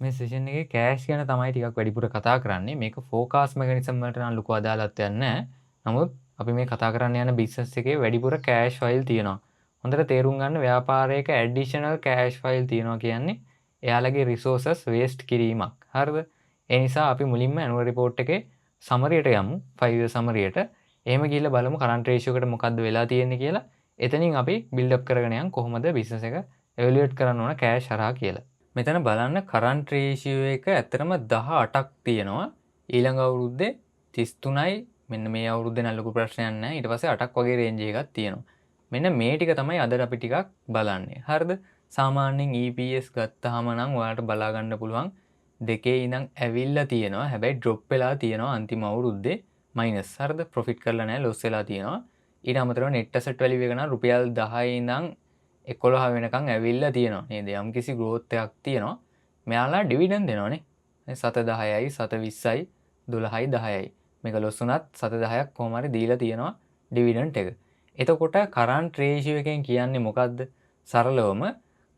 මේ සෙෂන් එකේ කෑෂ් ගැන තමයි ටිකක් වැඩිපුර කතා කරන්නේ. මේක ෆෝකාස් මෙකැනිසම් වලට නම් ලොකු අදාළත්වයක් නැහැ. නමුත් අපි මේ කතා කරන්න යන බිස්නස් එකේ වැඩිපුර කෑෂ් ෆයිල් තියෙනවා. හොඳට තේරුම් ගන්න ව්‍යාපාරයක ඇඩිෂනල් කෑෂ් ෆයිල් තියෙනවා කියන්නේ එයාලගේ රිසෝසස් වේස්ට් කිරීමක්. හරිද? ඒ නිසා අපි මුලින්ම ඇනුවල් රිපෝට් එකේ සමරියට යමු. 5 year සමරියට. එහෙම ගිහිල්ලා බලමු කරන්ට් රේෂියෝ එකට මොකද්ද වෙලා තියෙන්නේ කියලා. එතනින් අපි බිල්ඩ් අප් කරගෙන යන් කොහොමද බිස්නස් එක එවලුවේට් කරන්න ඕන කෑෂ් හරහා කියලා. මෙතන බලන්න කරන්ට් රේෂියෝ එක ඇත්තටම 18ක් තියෙනවා. ඊළඟ අවුරුද්දේ 33යි. මෙන්න මේ අවුරුද්දේ නම් ලොකු ප්‍රශ්නයක් නැහැ. ඊට පස්සේ 8ක් වගේ රේන්ජ් එකක් තියෙනවා. මෙන්න මේ ටික තමයි අද අපි ටිකක් බලන්නේ. හරිද? සාමාන්‍යයෙන් EPS ගත්තාම නම් ඔයාලට බලා ගන්න පුළුවන් දෙකේ ඉඳන් ඇවිල්ලා තියෙනවා. හැබැයි ඩ්‍රොප් වෙලා තියෙනවා අන්තිම අවුරුද්දේ මයිනස්. හරිද? ප්‍රොෆිට් කරලා නැහැ, ලොස් වෙලා තියෙනවා. ඊට අමතරව net asset value එක නම් රුපියල් 10 ඉඳන් 11 වෙනකන් ඇවිල්ලා තියෙනවා නේද? යම්කිසි growth එකක් තියෙනවා. මෙයාලා ඩිවිඩන්ඩ් දෙනවනේ. 7.10යි 7.20යි 12යි 10යි. මේක ලොස් වුණත් 7.10ක් කොහොම හරි දීලා තියෙනවා ඩිවිඩන්ඩ් එක. එතකොට කරන්ට් රේෂියෝ එකෙන් කියන්නේ මොකද්ද? සරලවම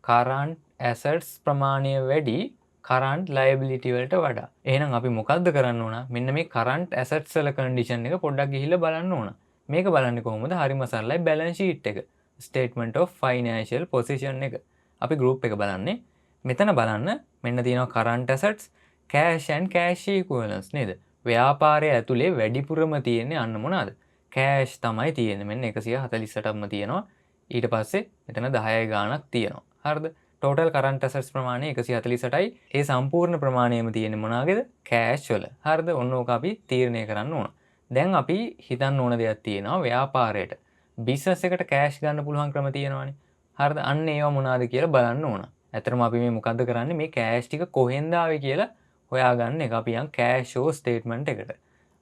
කරන්ට් ඇසට්ස් ප්‍රමාණය වැඩි කරන්ට් ලයබිලිටි වලට වඩා. එහෙනම් අපි මොකද්ද කරන්න ඕන? මෙන්න මේ කරන්ට් ඇසට්ස් වල කන්ඩිෂන් එක පොඩ්ඩක් ගිහිල්ලා බලන්න ඕන. මේක බලන්නේ කොහොමද? හරිම සරලයි බැලන්ස් ෂීට් එක. ස්ටේට්මන්ට් ඔෆ් ෆයිනෑන්ෂියල් පොසිෂන් එක. අපි ගෲප් එක බලන්නේ. මෙතන බලන්න මෙන්න තියෙනවා කරන්ට් ඇසට්ස්, කෑෂ් ඇන්ඩ් කෑෂ් ඉක්විවලන්ට්ස් නේද? ව්‍යාපාරය ඇතුලේ වැඩිපුරම තියෙන්නේ අන්න මොනවාද? කෑෂ් තමයි තියෙන්නේ. මෙන්න 148ක්ම තියෙනවා. ඊට පස්සේ මෙතන 10 ගාණක් තියෙනවා. හරිද? ටෝටල් කරන්ට් ඇසට්ස් ප්‍රමාණය 148යි. ඒ සම්පූර්ණ ප්‍රමාණයම තියෙන්නේ මොනවාගේද? කෑෂ් වල. හරිද? ඔන්න ඕක අපි තීරණය කරන්න ඕන. දැන් අපි හිතන්න ඕන දෙයක් තියෙනවා ව්‍යාපාරයට. බිස්නස් එකට කෑෂ් ගන්න පුළුවන් ක්‍රම තියෙනවානේ. හරිද? අන්න ඒවා මොනවාද කියලා බලන්න ඕන. ඇත්තටම අපි මේ මොකද්ද කරන්නේ? මේ කෑෂ් ටික කොහෙන්ද ආවේ කියලා හොයාගන්න එක. අපි යන් කෑෂ් ෂෝ ස්ටේට්මන්ට් එකට.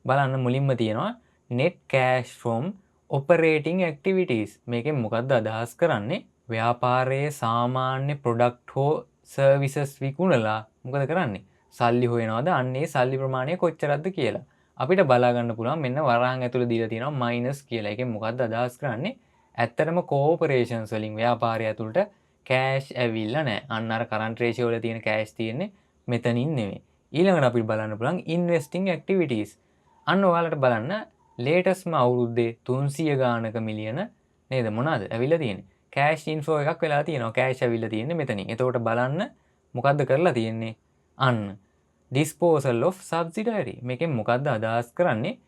බලන්න මුලින්ම තියෙනවා net cash from operating activities. මේකෙන් මොකද්ද අදහස් කරන්නේ? ව්‍යාපාරයේ සාමාන්‍ය ප්‍රොඩක්ට් හෝ සර්විසස් විකුණලා මොකද කරන්නේ? සල්ලි හොයනවාද? අන්නේ සල්ලි ප්‍රමාණය කොච්චරක්ද කියලා. අපිට බලා ගන්න පුළුවන් මෙන්න වරහන් ඇතුළේ දීලා තියෙනවා මයිනස් කියලා. ඒකෙන් මොකද්ද අදහස් කරන්නේ? ඇත්තටම කෝපරේෂන්ස් වලින් ව්‍යාපාරය ඇතුළට කෑෂ් ඇවිල්ලා නැහැ. අන්න අර කරන්ට් රේෂියෝ වල තියෙන කෑෂ් තියෙන්නේ මෙතනින් නෙමෙයි. ඊළඟට අපිට බලන්න පුළුවන් ඉන්වෙස්ටිං ඇක්ටිවිටීස්. අන්න ඔයාලට බලන්න ලේටස්ට්ම අවුරුද්දේ 300 ගානක මිලියන නේද මොනවාද ඇවිල්ලා තියෙන්නේ? කෑෂ් ඉන්ෆ්ලෝ එකක් වෙලා තියෙනවා. කෑෂ් ඇවිල්ලා තියෙන්නේ මෙතනින්. එතකොට බලන්න මොකද්ද කරලා තියෙන්නේ? අන්න disposal of subsidiary. මේකෙන් මොකද්ද අදහස් කරන්නේ?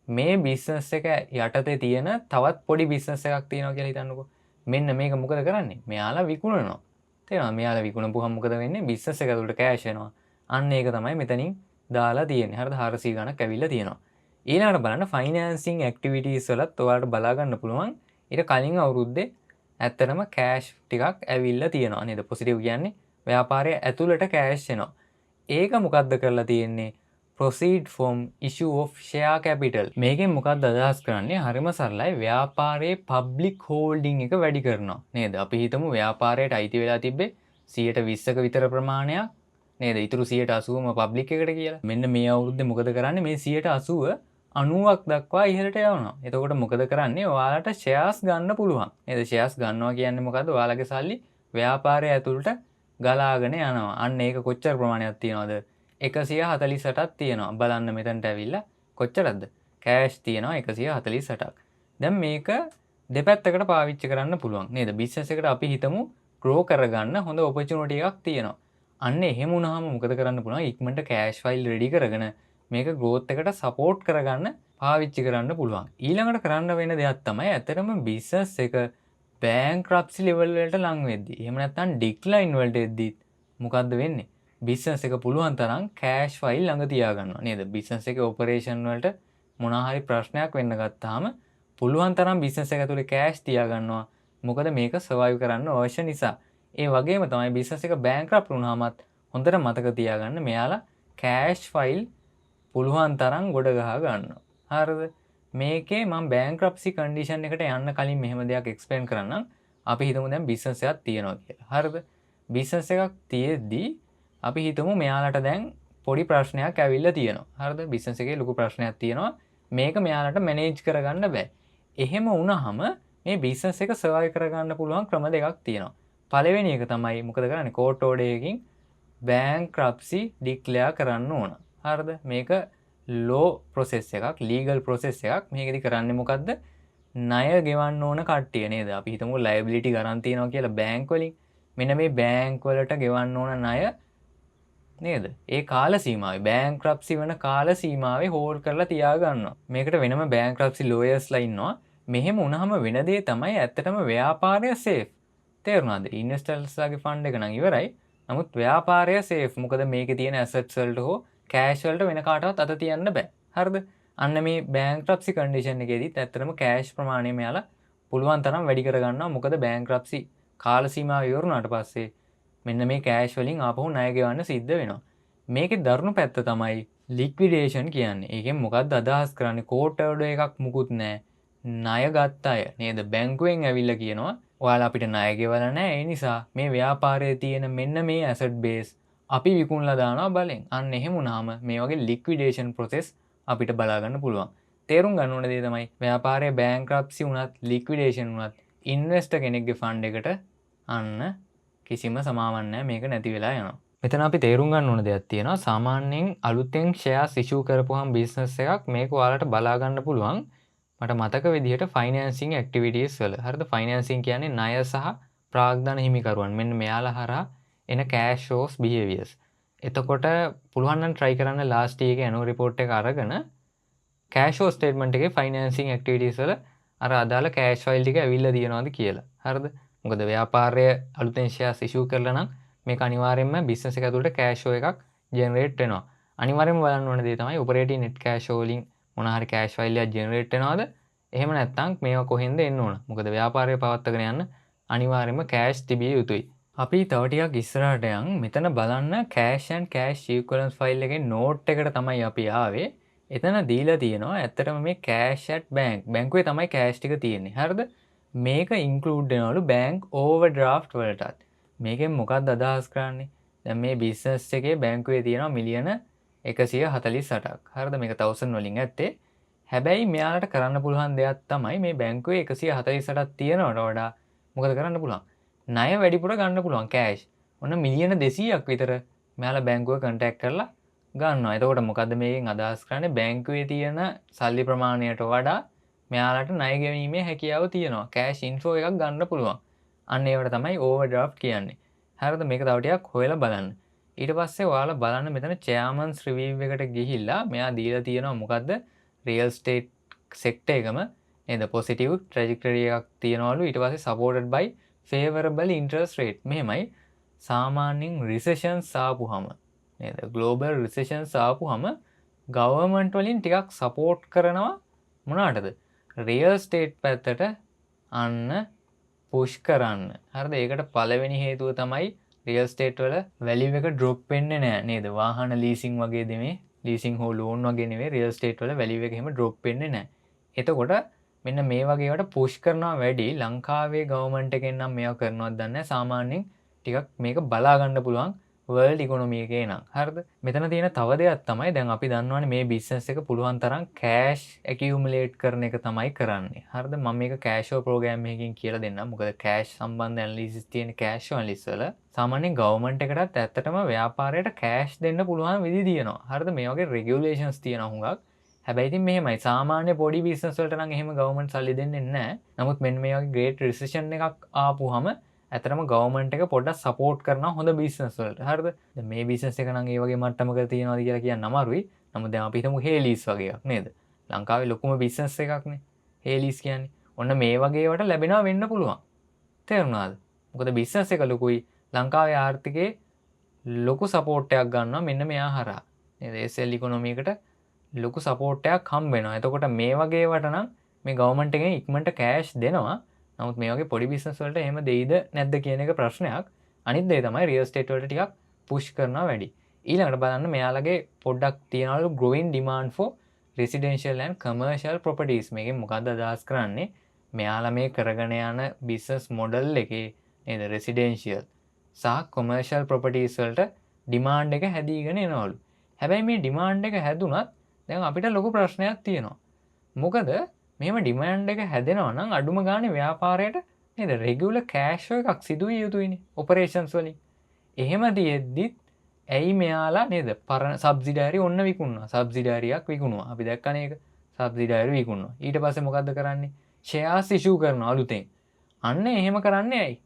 මේ බිස්නස් එක යටතේ තියෙන තවත් පොඩි බිස්නස් එකක් තියෙනවා කියලා හිතන්නකෝ. මෙන්න මේක මොකද කරන්නේ? මෙයාලා විකුණනවා. තේරෙනවද? මෙයාලා විකුණපුවහම මොකද වෙන්නේ? බිස්නස් එක ඇතුළට කෑෂ් එනවා. අන්න ඒක තමයි මෙතනින් දාලා තියෙන්නේ. හරිද? 400 ගණක් ඇවිල්ලා තියෙනවා. ඊළඟට බලන්න ෆයිනෑන්සිං ඇක්ටිවිටීස් වලත් ඔයාලට බලා ගන්න පුළුවන්. ඊට කලින් අවුරුද්දේ ඇත්තටම කෑෂ් ටිකක් ඇවිල්ලා තියෙනවා නේද? පොසිටිව් කියන්නේ ව්‍යාපාරය ඇතුළට කෑෂ් එනවා. ඒක මොකද්ද කරලා තියෙන්නේ? proceed from issue of share capital. මේකෙන් මොකක්ද අදහස් කරන්නේ? හරිම සරලයි. ව්‍යාපාරයේ public holding එක වැඩි කරනවා නේද? අපි හිතමු ව්යාපාරයට අයිති වෙලා තිබ්බේ 120ක විතර ප්‍රමාණයක් නේද? ඊටු 180ම public එකට කියලා. මෙන්න මේ අවුරුද්දේ මොකද කරන්නේ? මේ 180 90ක් දක්වා ඉහළට යවනවා. එතකොට මොකද කරන්නේ? ඔයාලට shares ගන්න පුළුවන්. නේද? shares ගන්නවා කියන්නේ මොකද්ද? ඔයාලගේ සල්ලි ව්‍යාපාරය ඇතුළට ගලාගෙන යනවා. අන්න ඒක කොච්චර ප්‍රමාණයක් තියනවද? 148ක් තියෙනවා. බලන්න මෙතනට ඇවිල්ලා කොච්චරද? කෑෂ් තියෙනවා 148ක්. දැන් මේක දෙපැත්තකට පාවිච්චි කරන්න පුළුවන් නේද? බිස්නස් එකට අපි හිතමු grow කරගන්න හොඳ opportunity එකක් තියෙනවා. අන්න එහෙම වුණාම මොකද කරන්න පුළුවන්? ඉක්මනට කෑෂ් ෆයිල් රෙඩි කරගෙන මේක growth එකට support කරගන්න පාවිච්චි කරන්න පුළුවන්. ඊළඟට කරන්න වෙන දෙයක් තමයි ඇත්තටම බිස්නස් එක bankruptcy level වලට ලං වෙද්දී. එහෙම නැත්නම් decline වලට එද්දී මොකද්ද වෙන්නේ? බිස්නස් එක පුළුවන් තරම් කෑෂ් ෆයිල් ළඟ තියාගන්නවා නේද? බිස්නස් එකේ ඔපරේෂන් වලට මොනවා හරි ප්‍රශ්නයක් වෙන්න ගත්තාම පුළුවන් තරම් බිස්නස් එක ඇතුලේ කෑෂ් තියාගන්නවා. මොකද මේක සර්වයිව් කරන්න අවශ්‍ය නිසා. ඒ වගේම තමයි බිස්නස් එක බෑන්ක්‍රප්ට් වුණාමත් හොඳට මතක තියාගන්න මෙයාලා කෑෂ් ෆයිල් පුළුවන් තරම් ගොඩ ගහ ගන්නවා. හරිද? මේකේ මම බෑන්ක්‍රප්සි කන්ඩිෂන් එකට යන්න කලින් මෙහෙම දෙයක් එක්ස්ප්ලেইন කරන්නම්. අපි හිතමු දැන් බිස්නස් එකක් තියෙනවා කියලා. හරිද? බිස්නස් එකක් තියෙද්දි අපි හිතමු මෙයාලට දැන් පොඩි ප්‍රශ්නයක් ඇවිල්ලා තියෙනවා. හරිද? බිස්නස් එකේ ලොකු ප්‍රශ්නයක් තියෙනවා. මේක මෙයාලට මැනේජ් කරගන්න බෑ. එහෙම වුණාම මේ බිස්නස් එක සර්වයිව් කරගන්න පුළුවන් ක්‍රම දෙකක් තියෙනවා. පළවෙනි එක තමයි මොකද කරන්නේ? කෝට් ඕඩර් එකකින් bankruptcy declare කරන්න ඕන. හරිද? මේක law process එකක්, legal process එකක්. මේකෙදි කරන්නේ මොකද්ද? ණය ගෙවන්න ඕන කට්ටිය නේද? අපි හිතමු liability ගරන් තියනවා කියලා බැංක් වලින්. මෙන්න මේ බැංක් වලට ගෙවන්න ඕන ණය නේද? ඒ කාල සීමාවේ bankruptcy වෙන කාල සීමාවේ හෝල්ඩ් කරලා තියාගන්නවා. මේකට වෙනම bankruptcy lawyersලා ඉන්නවා. මෙහෙම වුණාම වෙන දේ තමයි ඇත්තටම ව්‍යාපාරය safe. තේරුණාද? ඉන්වෙස්ටර්ස්ලාගේ ෆන්ඩ් එක නම් ඉවරයි. නමුත් ව්‍යාපාරය safe. මොකද මේකේ තියෙන assets වලට හෝ cash වලට වෙන කාටවත් අත තියන්න බෑ. හරිද? අන්න මේ bankruptcy condition එකේදීත් ඇත්තටම cash ප්‍රමාණය මෙයාලා පුළුවන් තරම් වැඩි කරගන්නවා. මොකද bankruptcy කාල සීමාව ඉවරුණාට පස්සේ මෙන්න මේ කෑෂ් වලින් ආපහු ණය ගෙවන්න සිද්ධ වෙනවා. මේකේ දරුණු පැත්ත තමයි ලික්විඩේෂන් කියන්නේ. ඒකෙන් මොකක්ද අදහස් කරන්නේ? කෝට් ඕඩර් එකක් මුකුත් නැහැ. ණය ගත්ත අය නේද බැංකුවෙන් ඇවිල්ලා කියනවා ඔයාලා අපිට ණය ගෙවලා නැහැ. ඒ නිසා මේ ව්‍යාපාරයේ තියෙන මෙන්න මේ ඇසට් බේස් අපි විකුණලා දානවා බලෙන්. අන්න එහෙම වුණාම මේ වගේ ලික්විඩේෂන් ප්‍රොසෙස් අපිට බලා ගන්න පුළුවන්. තේරුම් ගන්න ඕන දේ තමයි ව්‍යාපාරයේ බැංක්‍රප්සි වුණත් ලික්විඩේෂන් වුණත් ඉන්වෙස්ටර් කෙනෙක්ගේ ෆන්ඩ් එකට අන්න කිසිම සමාවක් නැහැ. මේක නැති වෙලා යනවා. මෙතන අපි තේරුම් ගන්න ඕන දෙයක් තියෙනවා. සාමාන්‍යයෙන් අලුතෙන් ෂෙයාර්ස් ඉෂුව කරපුවහම බිස්නස් එකක් මේක ඔයාලට බලා ගන්න පුළුවන්. මට මතක විදිහට ෆයිනෑන්සිං ඇක්ටිවිටීස් වල. හරිද? ෆයිනෑන්සිං කියන්නේ ණය සහ ප්‍රාග්ධන හිමිකරුවන්. මෙන්න මෙයාලා හරහා එන කෑෂ් ෂෝස් බිහේවියර්ස්. එතකොට පුළුවන් නම් try කරන්න last year එකේ annual report එක අරගෙන කෑෂ් ෂෝ ස්ටේට්මන්ට් එකේ ෆයිනෑන්සිං ඇක්ටිවිටීස් වල අර අදාළ කෑෂ් ෆයිල් ටික ඇවිල්ලා තියෙනවද කියලා. හරිද? මොකද ව්‍යාපාරය අලුතෙන් ෂෙයාර්ස් ඉෂුව කරලා නම් මේක අනිවාර්යයෙන්ම බිස්නස් එක ඇතුළට කෑෂ් ෆ්ලෝ එකක් ජෙනරේට් වෙනවා. අනිවාර්යයෙන්ම බලන්න ඕන දේ තමයි ඔපරේටිව් නෙට් කෑෂ් ෆ්ලෝ වලින් මොන හරි කෑෂ් ෆයිල් එකක් ජෙනරේට් වෙනවද? එහෙම නැත්නම් මේවා කොහෙන්ද එන්න ඕන? මොකද ව්‍යාපාරය පවත්වාගෙන යන්න අනිවාර්යයෙන්ම කෑෂ් තිබිය යුතුයි. අපි තව ටිකක් ඉස්සරහට යන් මෙතන බලන්න කෑෂ් ඇන්ඩ් කෑෂ් ඉක්වලන්ස් ෆයිල් එකේ නෝට් එකට තමයි අපි ආවේ. එතන දීලා තියෙනවා ඇත්තටම මේ කෑෂ් ඇට් බැංකුවේ තමයි කෑෂ් ටික තියෙන්නේ. හරිද? මේක ඉන්ක්ලූඩ් වෙනවලු බැංක් ඕවර්ඩ්‍රාෆ්ට් වලටත්. මේකෙන් මොකක්ද අදහස් කරන්නේ? දැන් මේ බිස්නස් එකේ බැංකුවේ තියෙනවා මිලියන 148ක්. හරිද? මේක 1000 වලින් ඇත්තේ. හැබැයි මෙයාලට කරන්න පුළුවන් දෙයක් තමයි මේ බැංකුවේ 148ක් තියෙනවට වඩා මොකද කරන්න පුළුවන්? ණය වැඩිපුර ගන්න පුළුවන් කෑෂ්. ඔන්න මිලියන 200ක් විතර මෙයාලා බැංකුව කන්ටැක්ට් කරලා ගන්නවා. එතකොට මොකද්ද මේකෙන් අදහස් කරන්නේ? බැංකුවේ තියෙන සල්ලි ප්‍රමාණයට වඩා මෙයාලට ණය ගෙවීමේ හැකියාව තියෙනවා. කෑෂ් ඉන්ෆ්ලෝ එකක් ගන්න පුළුවන්. අන්න ඒවට තමයි ඕවර්ඩ්‍රාෆ්ට් කියන්නේ. හරිද? මේක තව ටිකක් හොයලා බලන්න. ඊට පස්සේ ඔයාලා බලන්න මෙතන චෙයාමන්ස් රිවිව් එකට ගිහිල්ලා මෙයා දීලා තියෙනවා මොකද්ද? රියල් ස්ටේට් සෙක්ටර් එකම නේද පොසිටිව් ට්‍රැජෙක්ටරි එකක් තියනවලු. ඊට පස්සේ සපෝටඩ් බයි ෆේවරබල් ඉන්ටරෙස්ට් රේට්. මෙහෙමයි සාමාන්‍යයෙන් රිසෙෂන්ස් ආපුහම නේද ග්ලෝබල් රිසෙෂන්ස් ආපුහම ගවර්න්මන්ට් වලින් ටිකක් සපෝට් කරනවා මොනකටද? රියල් ස්ටේට් පැත්තට අන්න පුෂ් කරන්න. හරිද? ඒකට පළවෙනි හේතුව තමයි රියල් ස්ටේට් වල වැලියු එක ඩ්‍රොප් වෙන්නේ නැහැ නේද? වාහන ලීසින් වගේ දෙමේ ලීසින් හෝ ලෝන් වගේ නෙවෙයි රියල් ස්ටේට් වල වැලියු එක එහෙම ඩ්‍රොප් වෙන්නේ නැහැ. එතකොට මෙන්න මේ වගේ ඒවාට පුෂ් කරනවා වැඩි. ලංකාවේ ගවර්න්මන්ට් එකෙන් නම් මේවා කරනවද දන්නේ නැහැ. සාමාන්‍යයෙන් ටිකක් මේක බලා ගන්න පුළුවන් වර්ල්ඩ් ඉකොනොමි එකේ නම්. හරිද? මෙතන තියෙන තව දෙයක් තමයි දැන් අපි දන්නවනේ මේ බිස්නස් එක පුළුවන් තරම් කෑෂ් ඇකියුමුලේට් කරන එක තමයි කරන්නේ. හරිද? මම මේක කෑෂ් ෆ්ලෝ ප්‍රෝග්‍රෑම් එකකින් කියලා දෙන්නම්. මොකද කෑෂ් සම්බන්ධ ඇනලිසිස් තියෙන කෑෂ් ඇනලිස් වල සාමාන්‍යයෙන් ගවර්න්මන්ට් එකටත් ඇත්තටම ව්යාපාරයට කෑෂ් දෙන්න පුළුවන් විදි තියෙනවා. හරිද? මේ වගේ රෙගියුලේෂන්ස් තියෙනවා හුඟක්. හැබැයි ඉතින් මෙහෙමයි සාමාන්‍ය පොඩි බිස්නස් වලට නම් එහෙම ගවර්න්මන්ට් සල්ලි දෙන්නේ නැහැ. නමුත් මෙන්න මේ වගේ ග්‍රේට් රිසෙෂන් එකක් ආපුහම ඇතරම ගවර්න්මන්ට් එක පොඩ්ඩක් සපෝට් කරනවා හොඳ බිස්නස් වලට. හරිද? දැන් මේ බිස්නස් එක නම් ඒ වගේ මට්ටමක තියනවාද කියලා කියන්න අමාරුයි. නමුත් දැන් අපි හිතමු හේලිස් වගේ එකක් නේද? ලංකාවේ ලොකුම බිස්නස් එකක්නේ. හේලිස් කියන්නේ. ඔන්න මේ වගේ ඒවාට ලැබෙනවා වෙන්න පුළුවන්. තේරුණාද? මොකද බිස්නස් එක ලොකුයි. ලංකාවේ ආර්ථිකයේ ලොකු සපෝට් එකක් ගන්නවා මෙන්න මෙයා හරහා. නේද? SL ඉකොනොමි එකට ලොකු සපෝට් එකක් හම්බ වෙනවා. එතකොට මේ වගේ ඒවාට නම් මේ ගවර්න්මන්ට් එකෙන් ඉක්මනට කෑෂ් දෙනවා. නමුත් මේ වගේ පොඩි බිස්නස් වලට එහෙම දෙයිද නැද්ද කියන එක ප්‍රශ්නයක්. අනිත් දේ තමයි රියල් ස්ටේට් වලට ටිකක් පුෂ් කරනවා වැඩි. ඊළඟට බලන්න මෙයාලගේ පොඩ්ඩක් තියනවලු growing demand for residential and commercial properties. මේකෙන් මොකද්ද අදහස් කරන්නේ? මෙයාලා මේ කරගෙන යන බිස්නස් මොඩල් එකේ නේද residential සහ commercial properties වලට demand එක හැදීගෙන එනවලු. හැබැයි මේ demand එක හැදුනත් දැන් අපිට ලොකු ප්‍රශ්නයක් තියෙනවා. මොකද මෙහෙම ඩිමෑන්ඩ් එක හැදෙනවා නම් අඩුම ගානේ ව්‍යාපාරයට නේද රෙගියුලර් කෑෂ් ෆ්ලෝ එකක් සිදු විය යුතුයිනේ ඔපරේෂන්ස් වලින්. එහෙම තියෙද්දිත් ඇයි මෙයාලා නේද පරණ සබ්සිඩියරි ඔන්න විකුණනවා. සබ්සිඩියරියක් විකුණනවා. අපි දැක්කනේ ඒක. සබ්සිඩියරි විකුණනවා. ඊට පස්සේ මොකද්ද කරන්නේ? ෂෙයාර්ස් ඉෂුව කරනවා අලුතෙන්. අන්න එහෙම කරන්නේ ඇයි?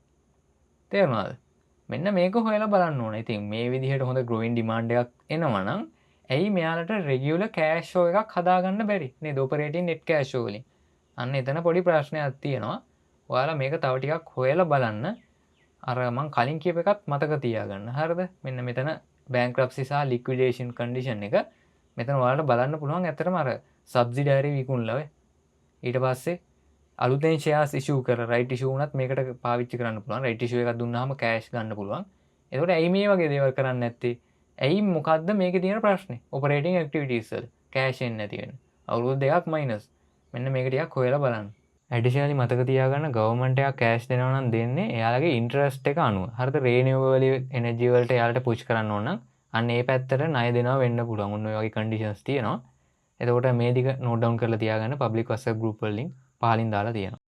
තේරුණාද? මෙන්න මේක හොයලා බලන්න ඕන. ඉතින් මේ විදිහට හොඳ growing demand එකක් එනවා නම් ඇයි මෙයාලට regular cash flow එකක් හදාගන්න බැරි? නේද? operating net cash flow වලින්. අන්න එතන පොඩි ප්‍රශ්නයක් තියෙනවා. ඔයාලා මේක තව ටිකක් හොයලා බලන්න. අර මං කලින් කියප එකත් මතක තියාගන්න. හරිද? මෙන්න මෙතන bankruptcy සහ liquidation condition එක මෙතන ඔයාලට බලන්න පුළුවන්. ඇත්තටම අර subsidiary විකුණලා ඔය ඊට පස්සේ අලුතෙන් shares issue කර right issue වුණත් මේකට පාවිච්චි කරන්න පුළුවන්. right issue එකක් දුන්නාම cash ගන්න පුළුවන්. එතකොට ඇයි මේ වගේ දේවල් කරන්නේ නැත්තේ? ඇයි මොකද්ද මේකේ තියෙන ප්‍රශ්නේ? operating activities වල cash එන්නේ නැති වෙන. අවුරුදු දෙකක් minus. මෙන්න මේක ටිකක් හොයලා බලන්න. ඇඩිෂනලි මතක තියාගන්න ගවර්න්මන්ට් එකක් කෑෂ් දෙනවා නම් දෙන්නේ එයාලගේ ඉන්ටරෙස්ට් එක අනුව. හරිද? රිනියුවබල් එනර්ජි වලට එයාලට පුෂ් කරන්න ඕන නම් අන්න ඒ පැත්තට ණය දෙනවා වෙන්න පුළුවන්. ඔන්න ඔය වගේ කන්ඩිෂන්ස් තියෙනවා. එතකොට මේ ටික නෝට් ඩවුන් කරලා තියාගන්න. පබ්ලික් WhatsApp group වල ලින්ක් පහලින් දාලා තියෙනවා.